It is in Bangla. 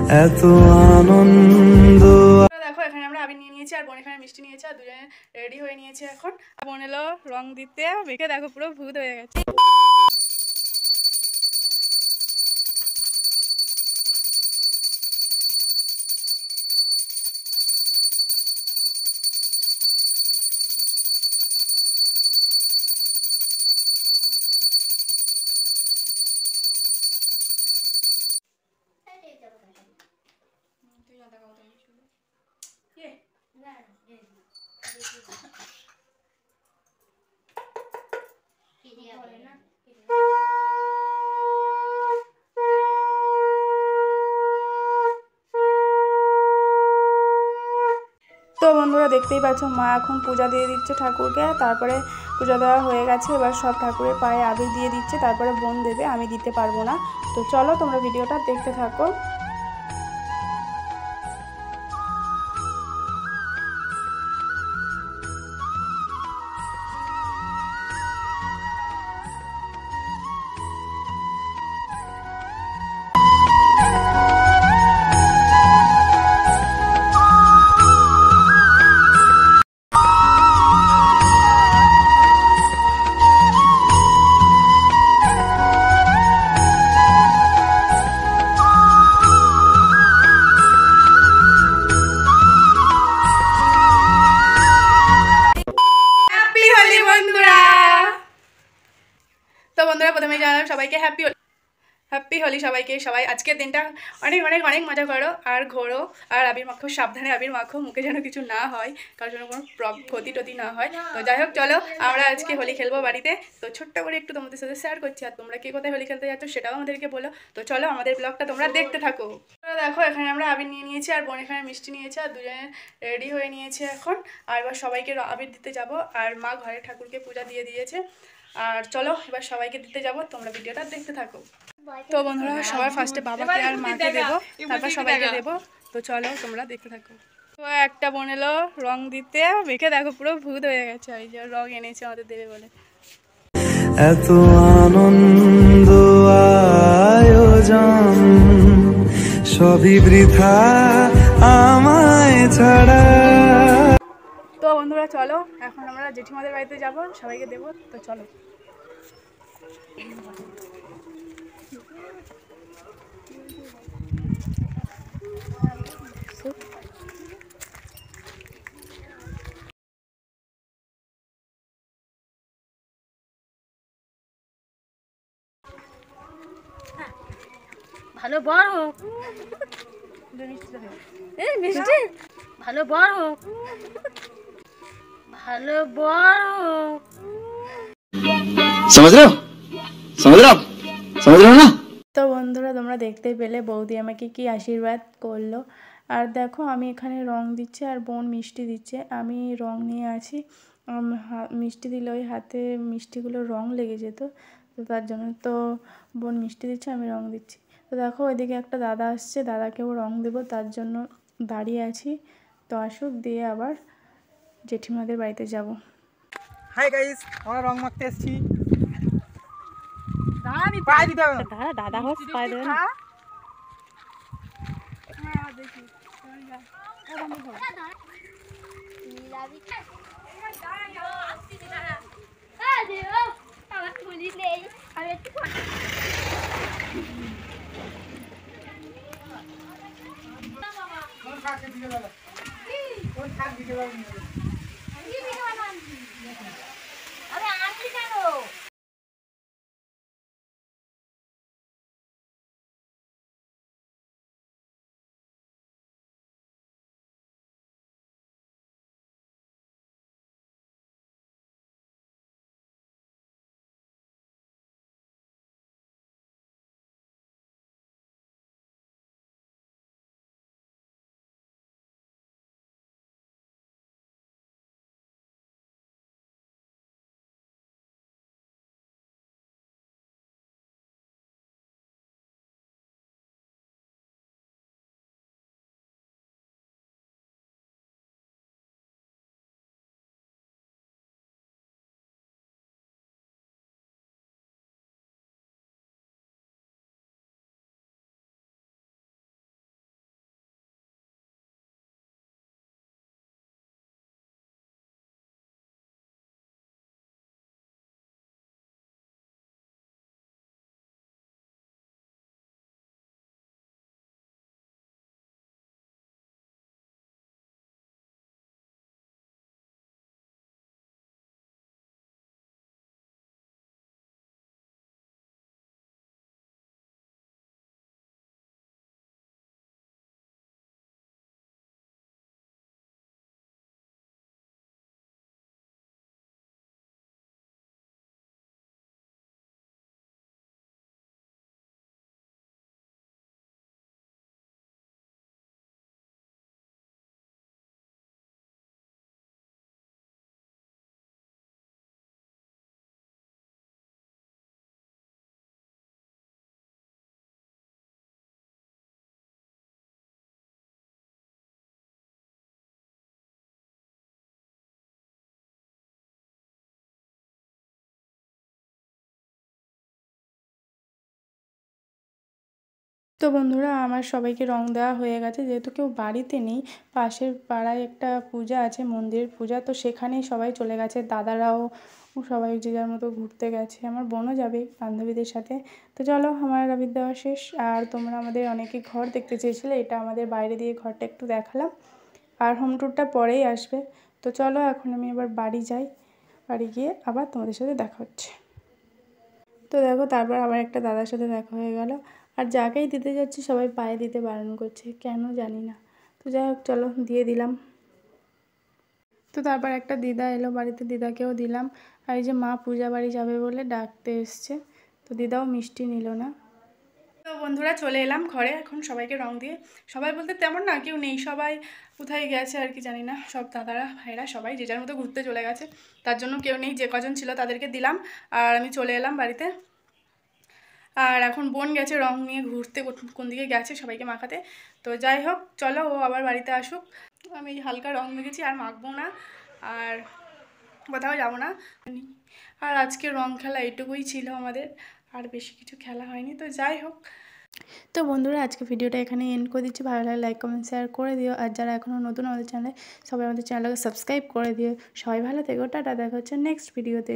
এত আনন্দ। দেখো এখানে আমরা আবির নিয়ে নিয়েছি আর বোন এখানে মিষ্টি নিয়েছে আর দুজনে রেডি হয়ে নিয়েছে। এখন বোন এলো রং দিতে, মেখে দেখো পুরো ভূত হয়ে গেছে। তো বন্ধুরা দেখতেই পাচ্ছ মা এখন পূজা দিয়ে দিচ্ছে ঠাকুরকে। তারপরে পূজা দেওয়া হয়ে গেছে, এবার সব ঠাকুরের পায়ে আবির দিয়ে দিচ্ছে, তারপরে বোন দেবে, আমি দিতে পারবো না। তো চলো তোমরা ভিডিওটা দেখতে থাকো। তো বন্ধুরা প্রথমে জানালাম সবাইকে হ্যাপি হোলি সবাইকে। সবাই আজকের দিনটা অনেক অনেক অনেক মজা করো আর ঘোরো আর আবির মাখো, সাবধানে আবির মাখো, মুখে যেন কিছু না হয়, কারোর জন্য কোনো ক্ষতি টতি না হয়। তো যাই হোক চলো আমরা আজকে হোলি খেলবো বাড়িতে। তো ছোট্ট করে একটু তোমাদের সাথে শেয়ার করছি, আর তোমরা কে কোথায় হোলি খেলতে যাচ্ছ সেটাও আমাদেরকে বলো। তো চলো আমাদের ব্লগটা তোমরা দেখতে থাকো। দেখো এখানে আমরা আবির নিয়ে নিয়েছি আর বোন এখানে মিষ্টি নিয়েছে আর দুজনে রেডি হয়ে নিয়েছে এখন। আর এবার সবাইকে আবির দিতে যাব, আর মা ঘরে ঠাকুরকে পূজা দিয়ে দিয়েছে। আর চলো এবার সবাইকে দিতে যাব, তোমরা ভিডিওটা দেখতে থাকো। তো বন্ধুরা সবার ফার্স্টে বাবাকে আর মাকে দেবো, তারপর সবাইকে দেবো। তো চলো তোমরা দেখতে থাকো। তো একটা বোন এলো রং দিতে, মেখে দেখো পুরো ভূত হয়ে গেছে, ওই যে রং এনেছে আমাদের দেবে বলে। এত আনন্দ আয়োজন সবই বৃথা আমায় ছাড়া। তো বন্ধুরা চলো এখন আমরা জেঠিমাদের বাড়িতে যাব, সবাইকে দেবো। তো চলো ভালো বর হোক, মিষ্টি ভালো বর হোক, ভালো বর হোক। समझ रहे हो समझ रहे हो ना। তো বন্ধুরা তোমরা দেখতেই পেলে বৌদি আমাকে কি আশীর্বাদ করলো। আর দেখো আমি এখানে রং দিচ্ছি আর বোন মিষ্টি দিচ্ছে, আমি রং নিয়ে আছি। মিষ্টি দিলে ওই হাতে মিষ্টিগুলো রং লেগে যেত, তো তার জন্য তো বোন মিষ্টি দিচ্ছে, আমি রং দিচ্ছি। তো দেখো ওইদিকে একটা দাদা আসছে, দাদাকেও রং দেবো, তার জন্য দাঁড়িয়ে আছি। তো আসুক, দিয়ে আবার জেঠিমাদের বাড়িতে যাব। হাই গাইস, আমরা রং মাখতে এসেছি। দাদা হোক পায়ে দেবে না। তো বন্ধুরা আমার সবাইকে রং দেওয়া হয়ে গেছে, যেহেতু কেউ বাড়িতে নেই, পাশের পাড়ায় একটা পূজা আছে, মন্দিরের পূজা, তো সেখানেই সবাই চলে গেছে। দাদারাও সবাই যে যার মতো ঘুরতে গেছে, আমার বোনও যাবে বান্ধবীদের সাথে। তো চলো, আমার আবির দেওয়া শেষ। আর তোমরা আমাদের অনেকে ঘর দেখতে চেয়েছিলে, এটা আমাদের বাইরে দিয়ে ঘরটা একটু দেখালাম, আর হোম ট্যুরটা পরেই আসবে। তো চলো এখন আমি এবার বাড়ি যাই, বাড়ি গিয়ে আবার তোমাদের সাথে দেখা হচ্ছে। তো দেখো, তারপর আবার একটা দাদার সাথে দেখা হয়ে গেল, আর যাকেই দিতে যাচ্ছি সবাই পায়ে দিতে বারণ করছে, কেন জানি না। তো যাই হোক, চলো দিয়ে দিলাম। তো তারপর একটা দিদা এলো বাড়িতে, দিদাকেও দিলাম। আর এই যে মা পূজা বাড়ি যাবে বলে ডাকতে এসছে, তো দিদাও মিষ্টি নিল না। তো বন্ধুরা চলে এলাম ঘরে, এখন সবাইকে রং দিয়ে, সবাই বলতে তেমন না কেউ নেই, সবাই কোথায় গেছে আর কি জানি না, সব দাদারা ভাইরা সবাই যে যার মতো ঘুরতে চলে গেছে, তার জন্য কেউ নেই। যে কজন ছিল তাদেরকে দিলাম, আর আমি চলে এলাম বাড়িতে। আর এখন বোন গেছে রং নিয়ে ঘুরতে, কোন দিকে গেছে সবাইকে মাখাতে। তো যাই হোক, চলো ও আবার বাড়িতে আসুক। আমি হালকা রং মেখেছি, আর মাখবো না, আর কোথাও যাবো না। আর আজকে রং খেলা এটুকুই ছিল আমাদের, আর বেশি কিছু খেলা হয়নি। তো যাই হোক, তো বন্ধুরা আজকে ভিডিওটা এখানে এন্ড করে দিচ্ছি। ভালো লাগে লাইক কমেন্ট শেয়ার করে দিও, আর যারা এখনও নতুন আমাদের চ্যানেলে, সবাই আমাদের চ্যানেলটাকে সাবস্ক্রাইব করে দিও। সবাই ভালো থেকো, টাটা, দেখা হচ্ছে নেক্সট ভিডিওতে।